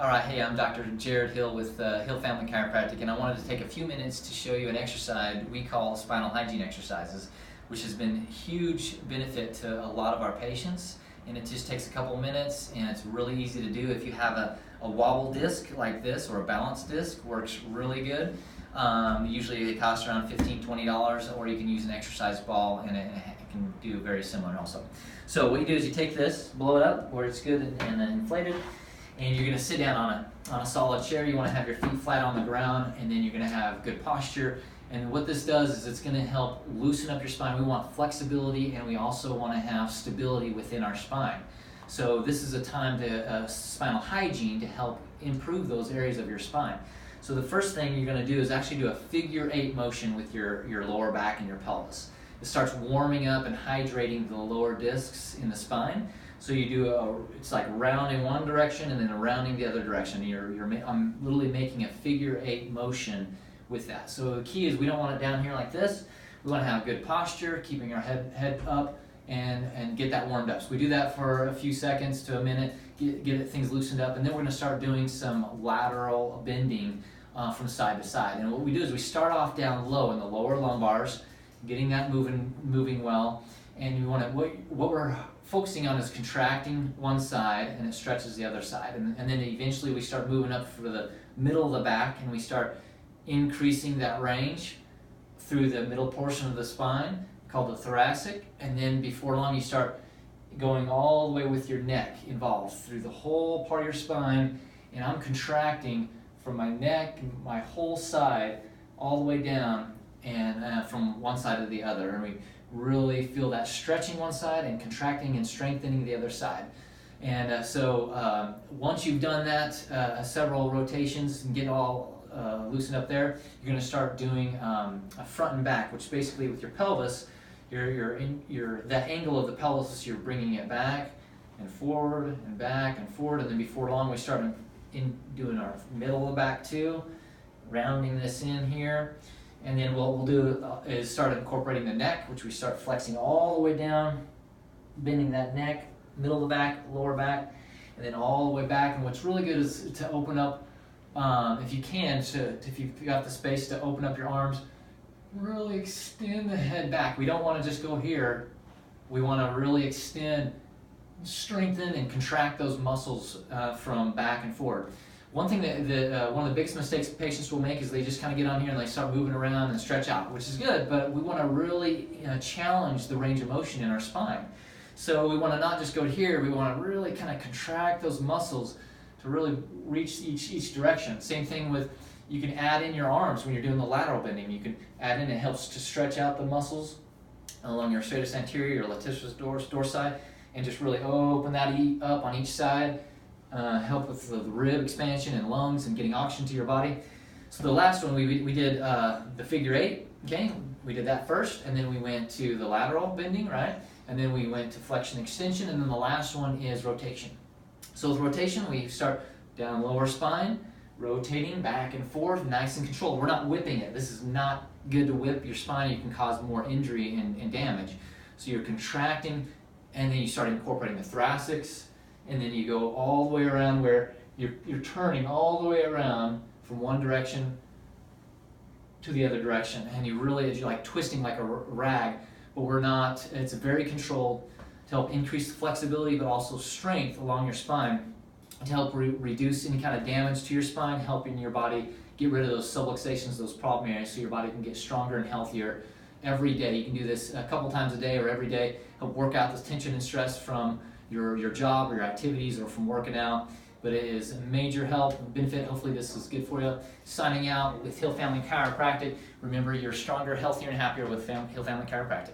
All right, hey, I'm Dr. Jared Hill with Hill Family Chiropractic, and I wanted to take a few minutes to show you an exercise we call spinal hygiene exercises, which has been a huge benefit to a lot of our patients. And it just takes a couple minutes, and it's really easy to do. If you have a wobble disc like this or a balance disc, works really good. Usually it costs around $15–20, or you can use an exercise ball, and it can do very similar also. So what you do is you take this, blow it up where it's good and inflated, and you're going to sit down on a solid chair. You want to have your feet flat on the ground, and then you're going to have good posture. And what this does is it's going to help loosen up your spine. We want flexibility, and we also want to have stability within our spine. So this is a time to spinal hygiene to help improve those areas of your spine. So the first thing you're going to do is actually do a figure 8 motion with your lower back and your pelvis. It starts warming up and hydrating the lower discs in the spine. So you do it's like rounding one direction and then rounding the other direction. I'm literally making a figure 8 motion with that. So the key is we don't want it down here like this. We want to have good posture, keeping our head up, and get that warmed up. So we do that for a few seconds to a minute, get things loosened up, and then we're going to start doing some lateral bending from side to side. And what we do is we start off down low in the lower lumbars, getting that moving well, and you want to what we're focusing on is contracting one side, and it stretches the other side, and then eventually we start moving up for the middle of the back, and we start increasing that range through the middle portion of the spine called the thoracic, and then before long you start going all the way with your neck involved through the whole part of your spine, and I'm contracting from my neck, my whole side, all the way down, and from one side to the other, and we really feel that stretching one side and contracting and strengthening the other side. And so once you've done that several rotations and get all loosened up there, you're going to start doing a front and back, which basically with your pelvis, that angle of the pelvis, you're bringing it back and forward and back and forward, and then before long we start doing our middle of the back too, rounding this in here. And then what we'll do is start incorporating the neck, which we start flexing all the way down, bending that neck, middle of the back, lower back, and then all the way back. And what's really good is to open up, if you can, if you've got the space to open up your arms, really extend the head back. We don't want to just go here. We want to really extend, strengthen, and contract those muscles from back and forward. One thing that one of the biggest mistakes patients will make is they just kind of get on here and they start moving around and stretch out, which is good, but we want to really challenge the range of motion in our spine. So we want to not just go here, we want to really kind of contract those muscles to really reach each direction. Same thing with, you can add in your arms when you're doing the lateral bending. You can add in, it helps to stretch out the muscles along your serratus anterior, your latissimus dorsi, and just really open that up on each side. Help with the rib expansion and lungs and getting oxygen to your body. So the last one we did the figure 8, okay? We did that first, and then we went to the lateral bending, right? And then we went to flexion extension, and then the last one is rotation. So with rotation, we start down lower spine, rotating back and forth, nice and controlled. We're not whipping it. This is not good to whip your spine. You can cause more injury and damage. So you're contracting, and then you start incorporating the thoracics, and then you go all the way around where you're turning all the way around from one direction to the other direction, and you're like twisting like a rag, but we're not. It's very controlled to help increase flexibility, but also strength along your spine to help reduce any kind of damage to your spine, helping your body get rid of those subluxations, those problem areas, so your body can get stronger and healthier every day. You can do this a couple times a day or every day, help work out this tension and stress from your job or your activities or from working out. But it is a major help and benefit. Hopefully this is good for you. Signing out with Hill Family Chiropractic. Remember, you're stronger, healthier, and happier with Hill Family Chiropractic.